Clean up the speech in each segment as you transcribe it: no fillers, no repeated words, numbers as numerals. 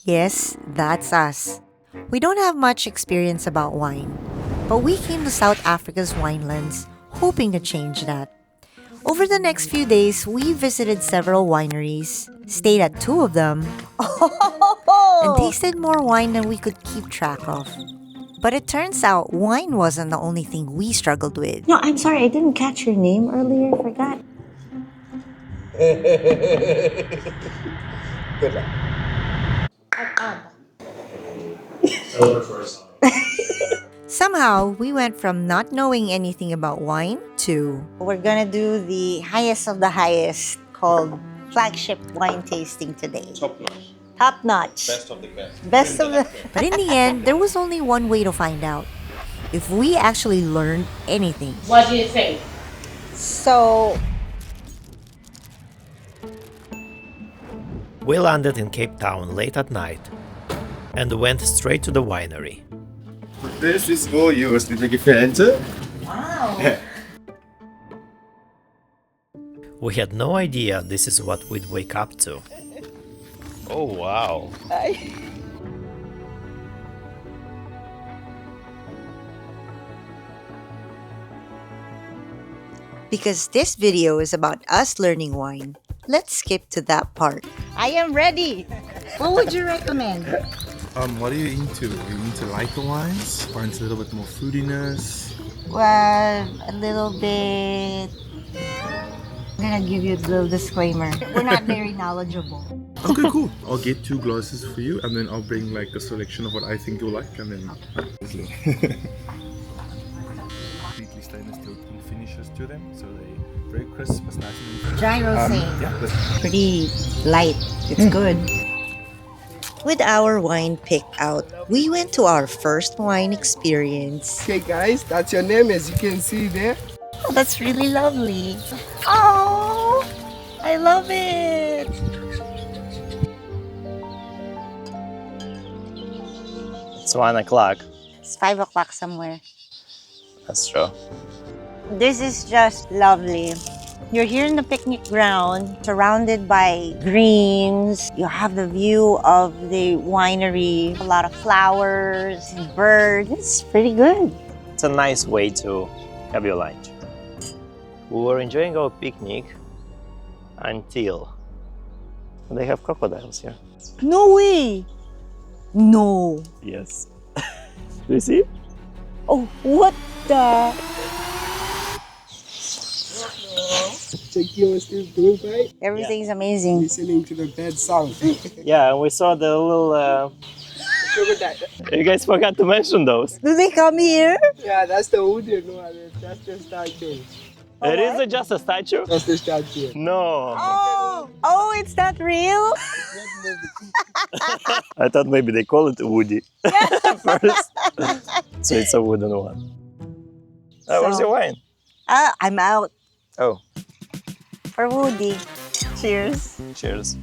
Yes, that's us. We don't have much experience about wine, but we came to South Africa's winelands hoping to change that. Over the next few days, we visited several wineries, stayed at two of them, and tasted more wine than we could keep track of. But it turns out wine wasn't the only thing we struggled with. No, I'm sorry, I didn't catch your name earlier. I forgot. Good luck. Somehow, we went from not knowing anything about wine to We're gonna do the highest of the highest called flagship wine tasting today. Top notch. Top notch. Best of the best. Best of the. But in the end, there was only one way to find out if we actually learned anything. What do you think? So, We landed in Cape Town late at night and went straight to the winery. This is for you, Mr. Gefällte. wow. We had no idea this is what we'd wake up to. Oh, wow. Because this video is about us learning wine, let's skip to that part. I am ready. What would you recommend? What are you into? Are you into lighter wines? Or into a little bit more fruitiness? Well, a little bit. I'm gonna give you a little disclaimer. We're not very knowledgeable. Okay, cool. I'll get 2 glasses for you, and then I'll bring like a selection of what I think you'll like, and then completely stainless steel finishes to them, so they very crisp, it's nice and Dry rosé. yeah, that's Pretty light. It's good. With our wine picked out, we went to our first wine experience. Okay guys, that's your name as you can see there. Oh, that's really lovely. Oh, I love it. It's 1 o'clock. It's 5 o'clock somewhere. That's true. This is just lovely. You're here in the picnic ground, surrounded by greens. You have the view of the winery, a lot of flowers, birds. It's pretty good. It's a nice way to have your lunch. We were enjoying our picnic until they have crocodiles here. No way. No. Yes. Do you see? Oh, what the? Check your still doing right. Everything's amazing. Listening to the bird sound. Yeah, and we saw the little. You guys forgot to mention those. Do they come here? Yeah, that's the wooden one. That's the statue. It is just a statue? That's the statue. No. Oh, it's not real? I thought maybe they call it Woody first. So it's a wooden one. Where's So- your wine? I'm out Oh, for Woody. Cheers. cheers.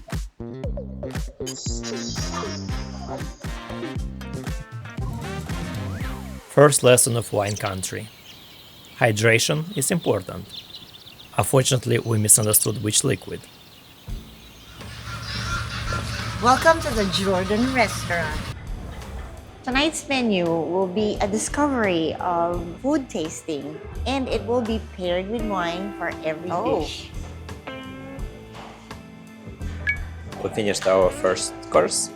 First lesson of wine country. Hydration is important. Unfortunately, we misunderstood which liquid. Welcome to the Jordan restaurant. Tonight's menu will be a discovery of food tasting, and it will be paired with wine for every dish. We finished our first course,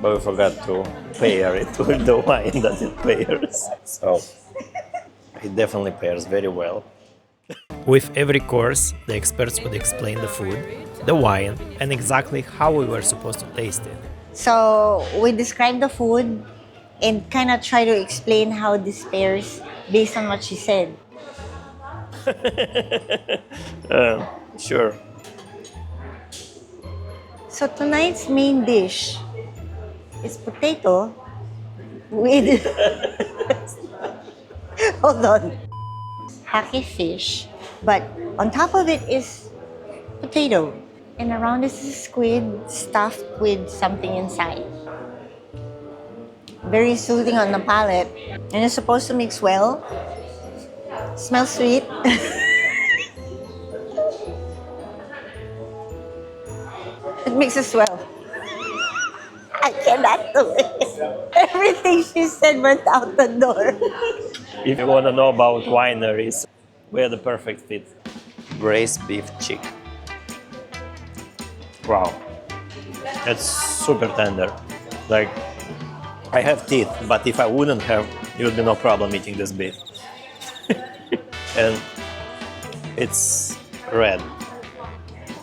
but we forgot to pair it with the wine that it pairs. So it definitely pairs very well. With every course, the experts would explain the food, the wine, and exactly how we were supposed to taste it. So we describe the food and kind of try to explain how this pairs based on what she said. Sure. So tonight's main dish is potato with hold on, hacky fish, but on top of it is potato, and around this is squid stuffed with something inside. Very soothing on the palate, and it's supposed to mix well. Smells sweet. It mixes well. I cannot do it. Everything she said went out the door. If you want to know about wineries, we're the perfect fit. Braised beef cheek. Wow. It's super tender. Like, I have teeth, but if I wouldn't have, it would be no problem eating this beef. And it's red.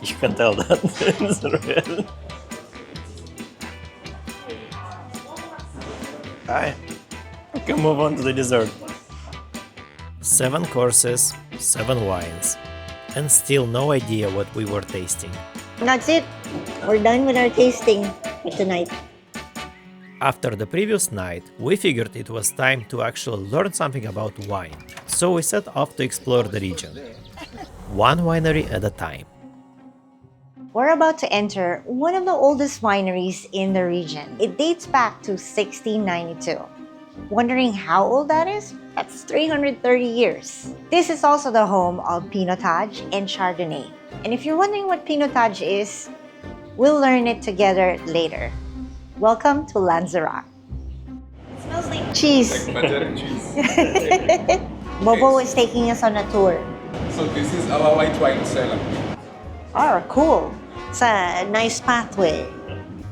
You can tell that it's red. Alright, we can move on to the dessert. 7 courses, 7 wines, and still no idea what we were tasting. That's it. We're done with our tasting for tonight. After the previous night, we figured it was time to actually learn something about wine, so we set off to explore the region, one winery at a time. We're about to enter one of the oldest wineries in the region. It dates back to 1692. Wondering how old that is? That's 330 years. This is also the home of Pinotage and Chardonnay. And if you're wondering what Pinotage is, we'll learn it together later. Welcome to Lanzerac. It smells like cheese. Like butter and cheese. Bobo is taking us on a tour. So this is our white wine cellar. Oh, cool. It's a nice pathway.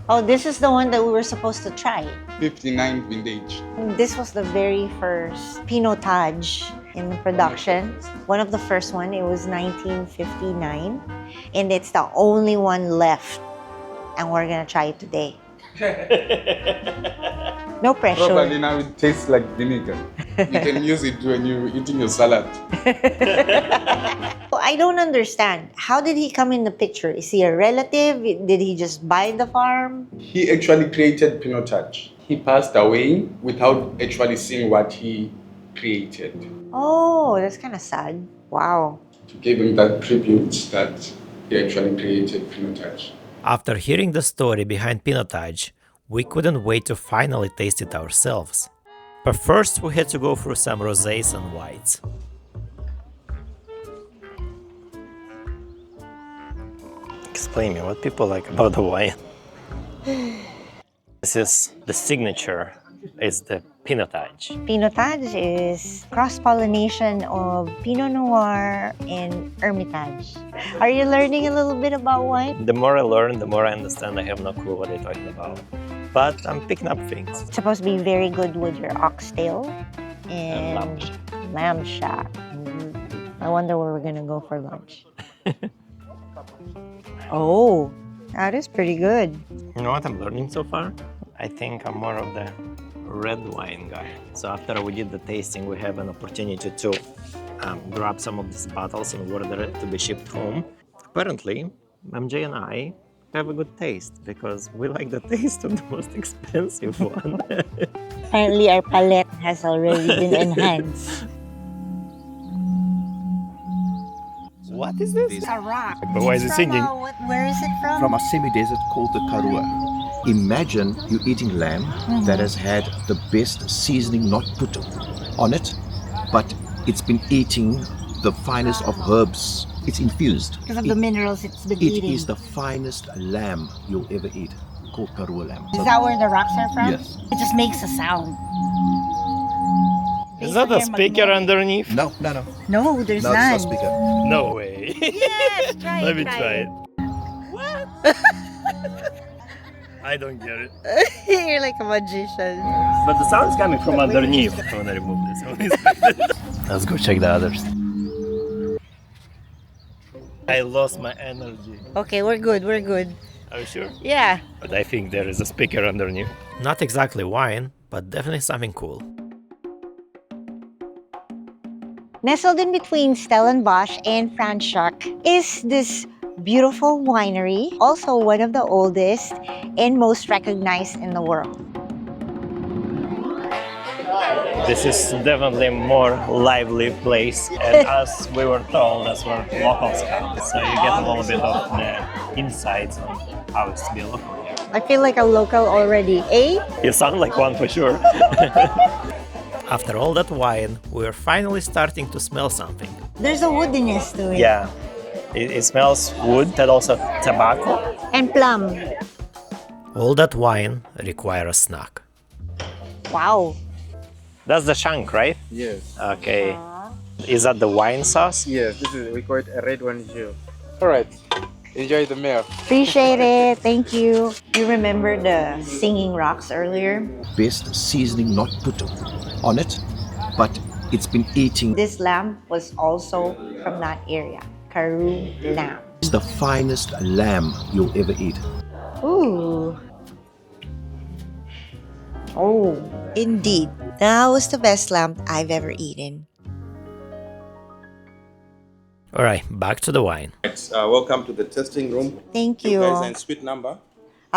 Oh, this is the one that we were supposed to try. 59 vintage. This was the very first Pinotage in the production. One of the first one, it was 1959. And it's the only one left. And we're gonna try it today. No pressure. Probably now it tastes like vinegar. You can use it when you're eating your salad. I don't understand. How did he come in the picture? Is he a relative? Did he just buy the farm? He actually created Pinotage. He passed away without actually seeing what he created. Oh, that's kind of sad. Wow. To give him that tribute that he actually created Pinotage. After hearing the story behind Pinotage, we couldn't wait to finally taste it ourselves. But first we had to go through some rosés and whites. Explain me what people like about the wine. This is the signature, it's the Pinotage. Pinotage is cross-pollination of Pinot Noir and Hermitage. Are you learning a little bit about wine? The more I learn, the more I understand. I have no clue what they're talking about. But I'm picking up things. It's supposed to be very good with your oxtail and lamb shank. I wonder where we're gonna go for lunch. Oh, that is pretty good. You know what I'm learning so far? I think I'm more of the red wine guy. So after we did the tasting, we have an opportunity to grab some of these bottles and order it to be shipped home. Apparently, MJ and I have a good taste because we like the taste of the most expensive one. Apparently, our palate has already been enhanced. What is this? It's a rock. But why is it singing? Where is it from? From a semi-desert called the Karoo. Imagine you're eating lamb that has had the best seasoning not put on it, but it's been eating the finest of herbs. It's infused. Because of the minerals it's been It eating. is the finest lamb you'll ever eat, called Karoo lamb. Is that where the rocks are from? Yes. It just makes a sound. Is that a speaker underneath? No. No, there's No, none. it's not speaker. No way. Yes, try it. Let me try it. What? I don't get it. You're like a magician. But the sound is coming from underneath. I want to remove this. Let's go check the others. I lost my energy. Okay, we're good. We're good. Are you sure? Yeah. But I think there is a speaker underneath. Not exactly wine, but definitely something cool. Nestled in between Stellenbosch and Franschhoek is this beautiful winery, also one of the oldest and most recognized in the world. This is definitely a more lively place, and as we were told, that's where locals come. So you get a little bit of the insights on how it's to be a local here. I feel like a local already, eh? You sound like one for sure. After all that wine, we are finally starting to smell something. There's a woodiness to it. Yeah, it smells wood and also tobacco. And plum. All that wine requires a snack. Wow. That's the shank, right? Yes. Okay. Is that the wine sauce? Yes, this is, we call it a red one here. Alright, enjoy the meal. Appreciate it. Thank you. You remember the singing rocks earlier? Best seasoning not put on it, but it's been eating. This lamb was also from that area. Karoo lamb. It's the finest lamb you'll ever eat. Ooh. Oh. Indeed, that was the best lamb I've ever eaten. Alright, back to the wine. Welcome to the tasting room. Thank You guys are you. in suite number.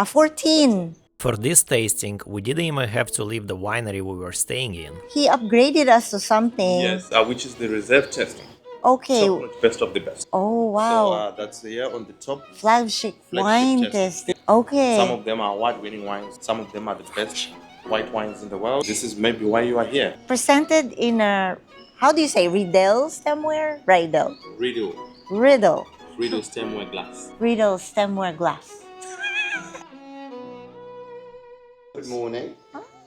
14. For this tasting, we didn't even have to leave the winery we were staying in. He upgraded us to something. Yes, which is the reserve tasting. Okay. Chocolate best of the best. Oh, wow. So that's here on the top. Flagship wine tasting. test. Okay. Some of them are award-winning wines. Some of them are the best white wines in the world. This is maybe why you are here. Presented in a, how do you say, Riedel stemware? Riedel. Riddle. Riddle. Riddle stemware glass. Riedel stemware glass. Good morning.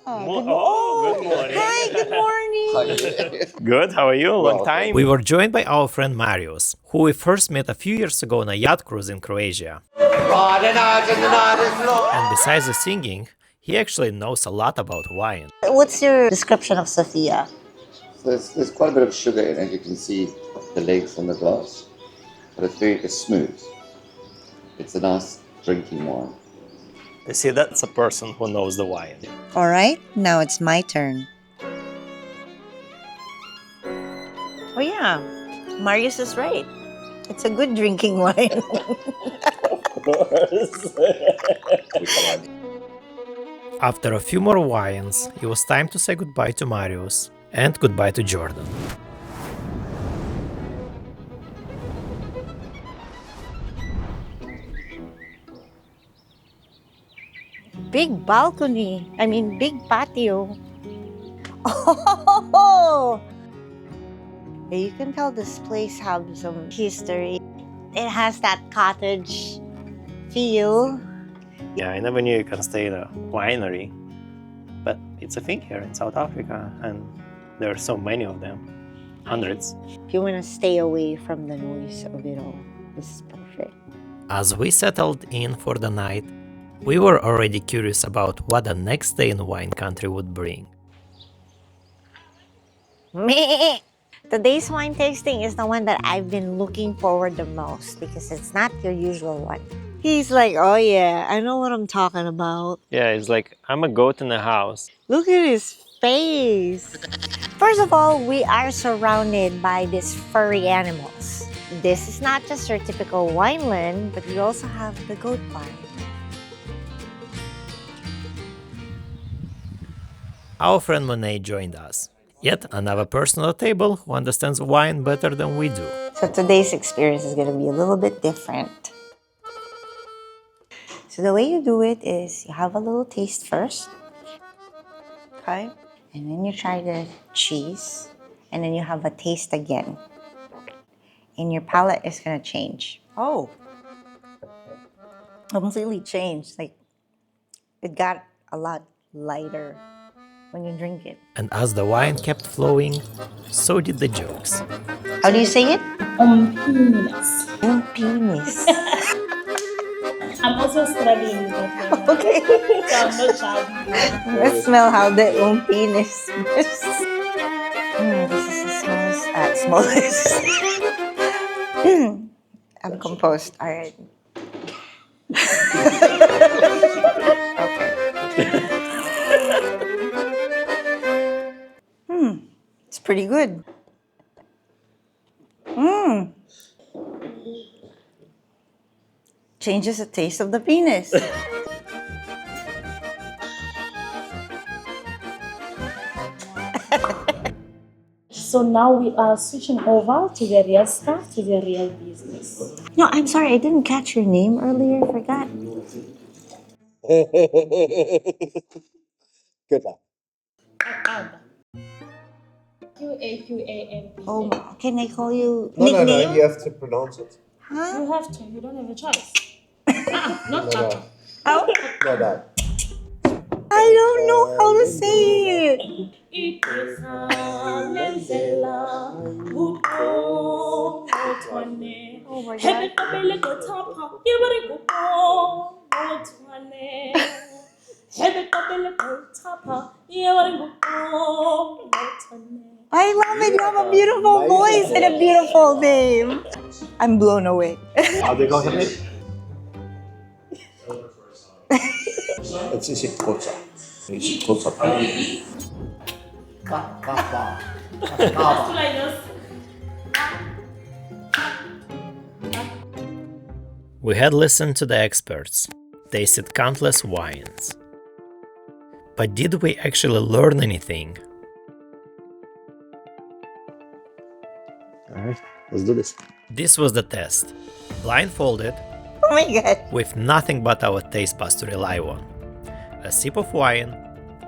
Good morning. Hi, good morning. Good, how are you? Long Well, time. We were joined by our friend Marius, who we first met a few years ago on a yacht cruise in Croatia. And besides the singing, he actually knows a lot about wine. What's your description of Sophia? So there's quite a bit of sugar in it. You can see the legs on the glass, but it's smooth. It's a nice drinking wine. You see, that's a person who knows the wine. All right, now it's my turn. Oh yeah, Marius is right. It's a good drinking wine. After a few more wines, it was time to say goodbye to Marius and goodbye to Jordan. Big balcony. Big patio. Oh! You can tell this place has some history. It has that cottage feel. Yeah, I never knew you can stay in a winery, but it's a thing here in South Africa, and there are so many of them, hundreds. If you want to stay away from the noise of it all, this is perfect. As we settled in for the night, we were already curious about what the next day in wine country would bring. Meh. Today's wine tasting is the one that I've been looking forward the most because it's not your usual one. He's like, oh yeah, I know what I'm talking about. Yeah, it's like, I'm a goat in the house. Look at his face. First of all, we are surrounded by these furry animals. This is not just your typical wineland, but you also have the goat farm. Our friend Monet joined us. Yet another person at the table who understands wine better than we do. So today's experience is going to be a little bit different. So the way you do it is you have a little taste first. Okay? And then you try the cheese. And then you have a taste again. And your palate is going to change. Oh. Completely changed. Like, it got a lot lighter when you drink it. And as the wine kept flowing, so did the jokes. How do you say it? Penis. Penis. I'm also struggling with that. Okay. So I'm not shabby. Let's smell how the penis smells. This is the smallest. I'm composed. All right. Okay. It's pretty good. Changes the taste of the penis. So now we are switching over to the real stuff, to the real business. No, I'm sorry, I didn't catch your name earlier. I forgot. Good luck. Q-A-Q-A-M-P. Oh, can I call you No, nickname? you have to pronounce it. Huh? You have to, you don't have a choice. Not No. No, that. I don't know how to say it. It is a Lanzerac Oh my God. I love it. You have a beautiful voice and a beautiful name. I'm blown away. How do you go ahead? It's easy kosa. Easy kosa. We had listened to the experts, tasted countless wines. But did we actually learn anything? Alright, let's do this. This was the test. Blindfolded, Oh my God. with nothing but our taste buds to rely on. A sip of wine,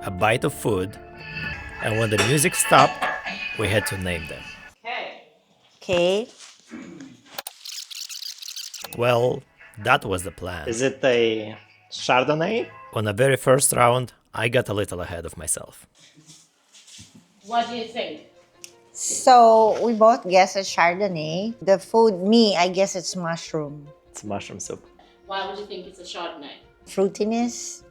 a bite of food, and when the music stopped, we had to name them. Okay. Well, that was the plan. Is it a Chardonnay? On the very first round, I got a little ahead of myself. What do you think? So we both guess it's Chardonnay. The food, I guess it's mushroom. It's mushroom soup. Why would you think it's a Chardonnay? Fruitiness.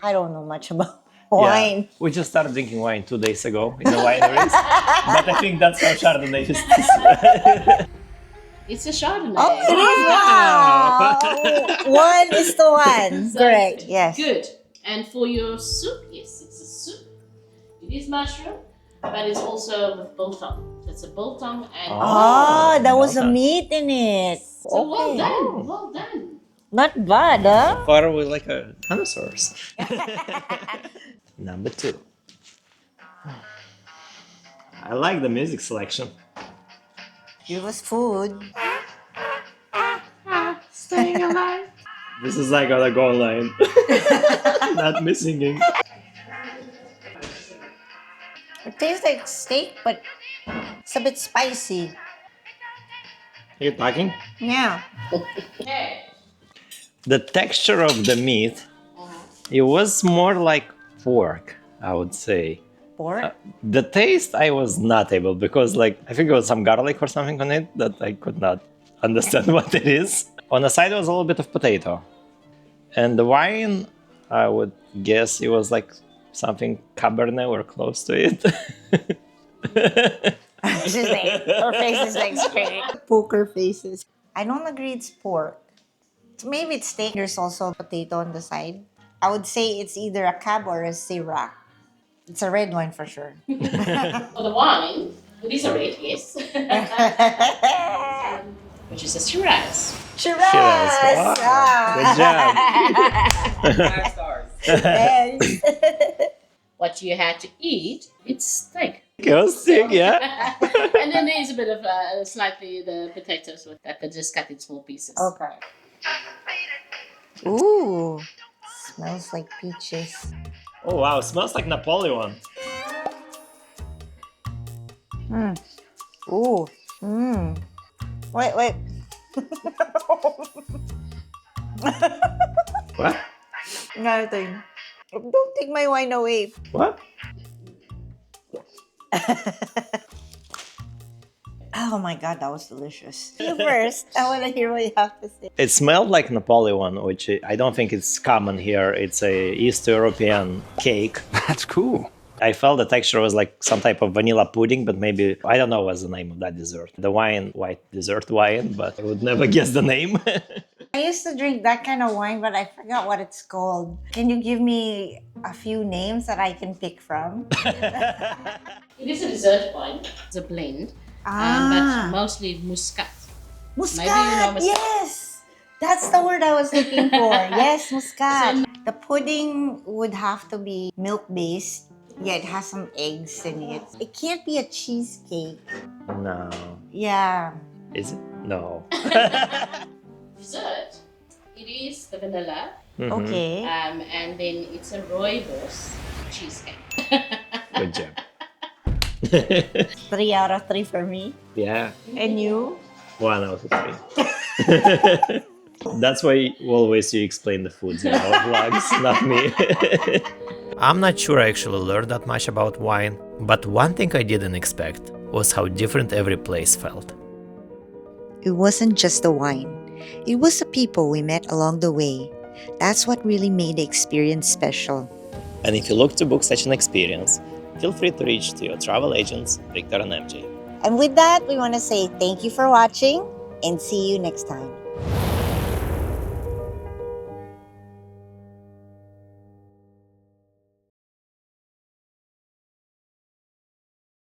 I don't know much about wine. Yeah, we just started drinking wine 2 days ago in the wineries, but I think that's how Chardonnay is. It's a Chardonnay. Oh, it is. Wow. 1:1. So Correct. good. Yes. Good. And for your soup, yes, it's a soup. It is mushroom, but it's also with biltong. It's a biltong and Oh, there was a Okay. meat in it. so well Okay. done. Well done. Not bad, huh? Far away like a dinosaurs. Number 2. I like the music selection. It was food. Staying alive. This is like on a goal line. Not me singing. It tastes like steak, but it's a bit spicy. You talking? Yeah. Okay. The texture of the meat, it was more like pork, I would say. Pork? The taste I was not able because like I think it was some garlic or something on it that I could not understand what it is. On the side was a little bit of potato. And the wine, I would guess it was like something Cabernet or close to it. She's like, her face is like straight. Poker faces. I don't agree it's pork. Maybe it's steak. There's also potato on the side. I would say it's either a cab or a Syrah. It's a red wine for sure. For the wine, it is a red, yes. Which is a Shiraz. Shiraz! Wow. Good job. 5 stars. Thanks. What you had to eat, it's steak. Go stick, yeah. And then there's a bit of slightly the potatoes that they just cut in small pieces. Okay. Ooh. Smells like peaches. Oh wow, smells like Napoleon. Ooh. Wait. What? Nothing. Don't take my wine away. What? Oh my God, that was delicious. You first. I want to hear what you have to say. It smelled like Napoleon, which I don't think it's common here. It's a East European cake. That's cool. I felt the texture was like some type of vanilla pudding, but maybe, I don't know what's the name of that dessert. The wine, white dessert wine, but I would never guess the name. I used to drink that kind of wine, but I forgot what it's called. Can you give me a few names that I can pick from? It is a dessert wine. It's a blend, but mostly muscat. Muscat! Maybe you know muscat. Yes! That's the word I was looking for. Yes, muscat. The pudding would have to be milk-based. Yeah, it has some eggs in it. It can't be a cheesecake. No. Yeah. Is it? No. Dessert, it is the vanilla, Okay. and then it's a rooibos cheesecake. Good job. 3 out of 3 for me. Yeah. And you? 1 out of 3. That's why always you explain the foods in our vlogs, not me. I'm not sure I actually learned that much about wine, but one thing I didn't expect was how different every place felt. It wasn't just the wine. It was the people we met along the way. That's what really made the experience special. And if you look to book such an experience, feel free to reach to your travel agents, Victor and MJ. And with that, we want to say thank you for watching and see you next time.